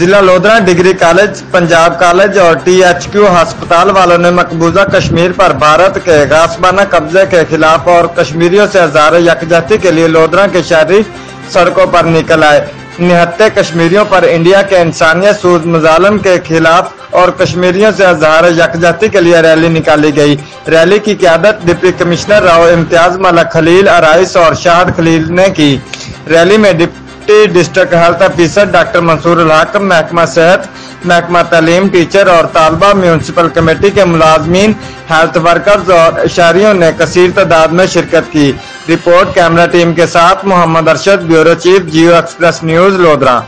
जिला Lodhra degree college, Punjab college और THQ अस्पताल वालों ने मकबूजा कश्मीर पर भारत के गासबाना कब्जे के खिलाफ और कश्मीरियों से हजारों यकजहती के लिए लोधरा के शहरी सड़कों पर निकल आए। निहत्ते कश्मीरियों पर इंडिया के इंसानियत सूद मुजालम के खिलाफ और कश्मीरियों से हजारों यकजहती के लिए रैली निकाली गई। रैली की क़यादत डिप्टी कमिश्नर राव इम्तियाज मलक खलील अराइस और शाहद खलील ने की। रैली में deputy district health officer doctor Mansoor ul Haq, महकमा सेहत, महकमा तालीम, टीचर और तालबा, म्यूनसिपल कमेटी के मुलाजमीन, हेल्थ वर्कर्स और शहरियों ने कसीर तादाद में शिरकत की। रिपोर्ट कैमरा टीम के साथ मोहम्मद अरशद, ब्यूरो चीफ, जियो एक्सप्रेस न्यूज, लोधरा।